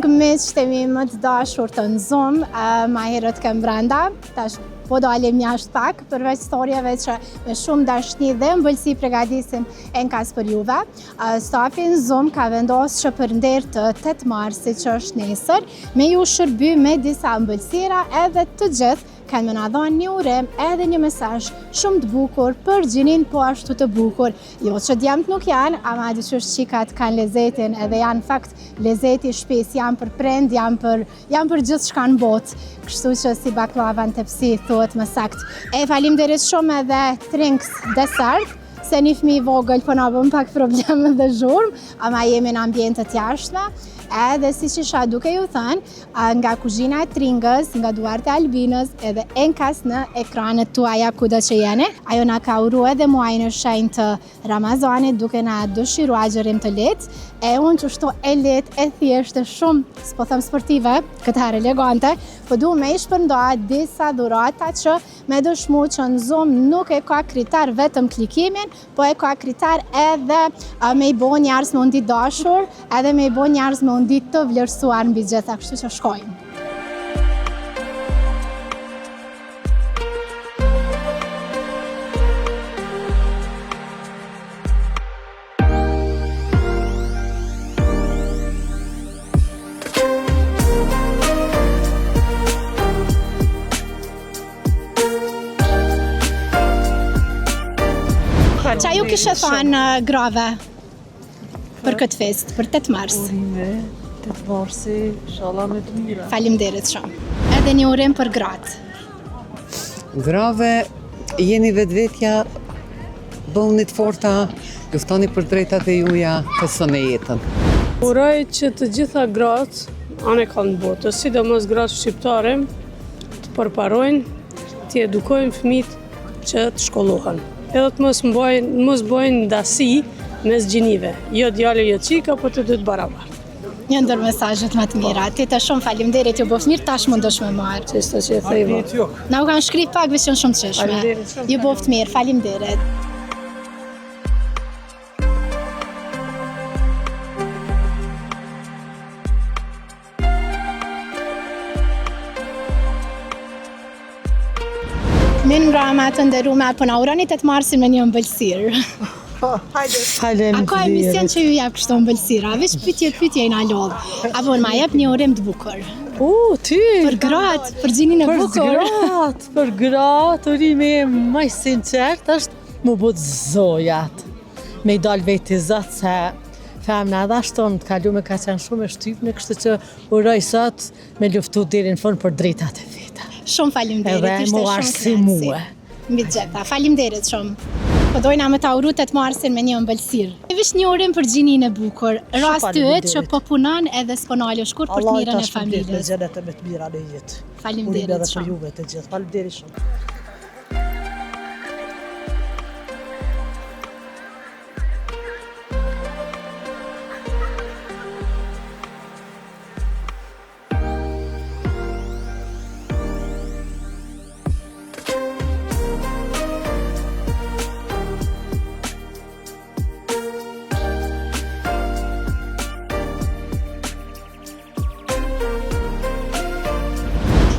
Dreng miqtë mi më të dashur të Zoom, ma herët kem brenda, tash po dalim jashtë pak, përveç storjeve që me shumë dashni dhe ëmbëlsi përgatisim enkas për juve. Stafi në Zoom ka vendosur që për nder të 8 marsit që është nesër, me ju shërby me disa ëmbëlsira edhe të gjithë kanë më na dhënë një urem edhe një mesazh shumë të bukur për gjinin po ashtu të bukur. Jo që djemt nuk janë, ama dyqysh qikat kanë lezetin edhe janë fakt lezeti shpes, janë për prend, janë për gjithë shka në botë. Kështu që si baklava në tepsi thuhet më sakt. Faleminderit shumë edhe Trinks desert, se një fëmijë i vogël po na bën pak probleme dhe zhurmë, ama jemi në ambiente të jashtme. Edhe si që isha duke ju thënë, nga kuzhina e Tringës, nga duart e Albinës, edhe enkas në ekranet tuaja kudo që jeni. Ajo na ka uru edhe muajin e shenjtë të Ramazanit, duke na dëshiru agjerim të letë, e unë që shto e letë, e thjeshtë, shumë, s'po thëm sportive, këtë herë elegante, po du me ishpërndoa disa dhurata që me dëshmu që në Zoom nuk e ka kriter vetëm klikimin, po e ka kriter edhe me i bo njerëz me undi dashur, edhe me i bo njerëz me undi të vlerësuar mbi gjitha, kështu që shkojmë. Qa ju kishe thënë grave për këtë fest, për 8 mars? Urime, 8 marsi, inshallah me të mira. Faleminderit shumë. Edhe një urim për gratë. Grave, jeni vetvetja, bëni të forta, luftoni për drejtat e juja, kësoni jetën. Uroj që të gjitha gratë, anë kanë botë, sidomos gratë shqiptare, të përparojnë, të edukojnë fëmijët që të shkollohen. Edhe të mos bojnë ndasi mes gjinive. Jo djale, jo qika, po të dy të barabartë. Një ndër mesazhet më të mira. Ti të shumë faleminderit, ju boft mirë, tash mundosh me marr. Çështë që e thejva. Na u kanë shkrit pak veç shumë të çeshme. Ju boft mirë, faleminderit. Min rama të nderuar, po na uroni 8 marsin me një ëmbëlsirë. Hajde. A ka emision që ju jep kështu ëmbëlsira? Veç pyetje na lodh. Apo ma jep një urim të bukur. Ty! Për gratë, për gjinin e bukur. Për gratë, urimi më i sinqert është më bët zojat. Me i dalë vetë i zatë se femna edhe ashton të kalume ka qenë shumë e shtypne, kështu që uroj sot me luftu deri në fund për drejtat e veta. Shumë faleminderit, ishte shumë si mua. Mbi gjitha, faleminderit shumë. Po dojna me ta uru 8 marsin me një ëmbëlsirë. Vish një urim për gjinin e bukur. Rast yt që po punon edhe s'po nalë shkurt për të mirën e familjes. Allah i tash përpjet me me të mira në jetë. Faleminderit edhe për shumë. juve të gjithë. Faleminderit shumë.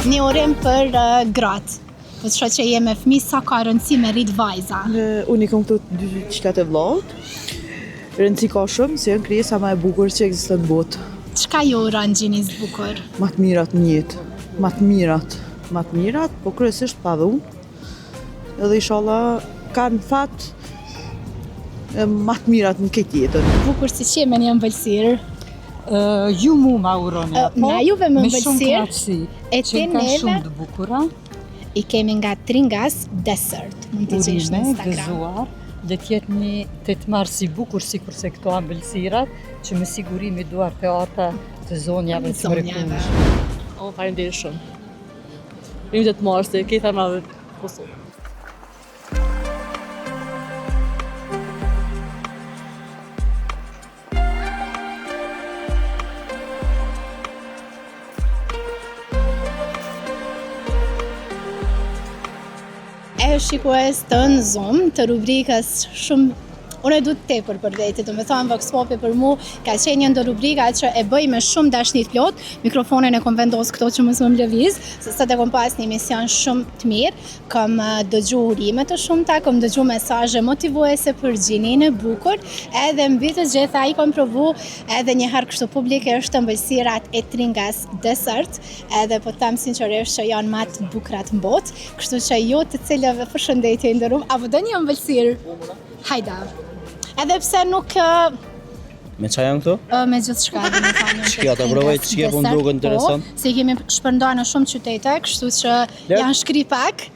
Një urim për gratë. Po të shoh që je me fëmijë, sa ka rëndësi me rrit vajza. Unë i kam këtu 2 qkat e vllaut. Rëndësi ka shumë, se janë krijesa më e bukur që ekziston në botë. Çka ju uron gjinis bukur? Më të mirat në jetë. Më të mirat, po kryesisht pa dhunë. Edhe inshallah kanë fat më të mirat në këtë jetën. Bukur si që me një ëmbëlsirë. Ju mu ma uroni apo? Na juve me me shumë ëmbëlsirë. knaqësi, E që ti ka neve shumë të bukura, i kemi nga Tringas desert. Mund t'i gjesh në urime, Instagram. gëzuar, dhe t'jetë një 8 mars i bukur sikur se këto ëmbëlsirat, që me siguri me duart e ata të zonjave të mrekullueshme. Faleminderit shumë. Rrim 8 marsi, këta më Kosovë. E shikues të në Zoom, të rubrikës shumë Unë e du të tepër për veti, do me thonë Vox Popi për mu ka qenë një ndër rubrikat që e bëj me shumë dashni të plot. Mikrofonin e kom vendos këto që mos më lëviz, se sot e kom pas një emision shumë të mirë, kom dëgju urime të shumta, kom dëgju mesazhe motivuese për gjinin e bukur, edhe mbi të gjitha i kom provu edhe një herë kështu publikisht ëmbëlsirat e Tringas desert, edhe po them sinqerisht që janë më të bukura në botë, kështu që ju të cilëve përshëndetje nderuam, apo do një ëmbëlsirë? Hajda. Edhe pse nuk Me qa janë këto? me gjithë shka dhe me thani. Ç'kia ta provoj, ç'kia po ndruket interesant. Se i kemi shpërndarë në shumë qytete, kështu që janë shkri pak,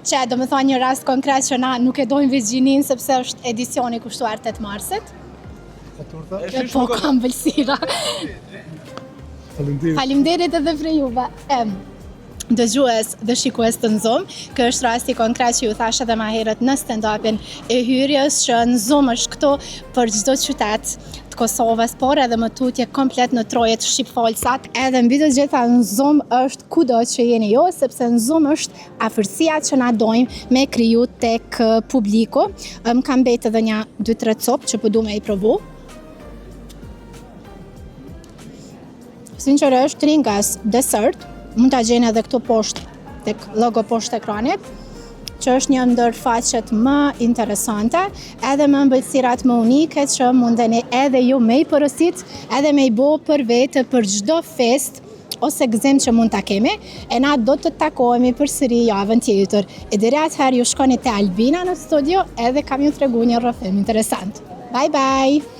që do me thani një rast konkret që na nuk e dojmë Virgjinin sepse është edicioni kushtuar 8 marsit. Po kam vëlsira. Faleminderit edhe për juve. Dëgjues dhe shikues të Nzum, kë është rasti konkret që ju thashe edhe ma herët në stand-upin e hyrjes, që Nzum është këto për çdo qytet të Kosovës, por edhe më tutje komplet në trojet shqipfolsat, edhe mbi të gjitha Nzum është kudo që jeni jo, sepse Nzum është afërsia që na dojmë me kriju tek publiku. Kam bejt edhe një 2-3 copë që po du me i provu. Sinqerisht, Tringas desert, mund ta gjeni edhe këtu poshtë, tek logo poshtë ekranit, që është një ndër faqet më interesante, edhe më ëmbëlsirat më unike që mundeni edhe ju me i porosit, edhe me i bo për vete për çdo fest ose gëzim që mund ta kemi, e na do të takohemi përsëri javën tjetër. E deri atëherë ju shkoni te Albina në studio, edhe kam ju tregu një rrëfim interesant. Bye bye!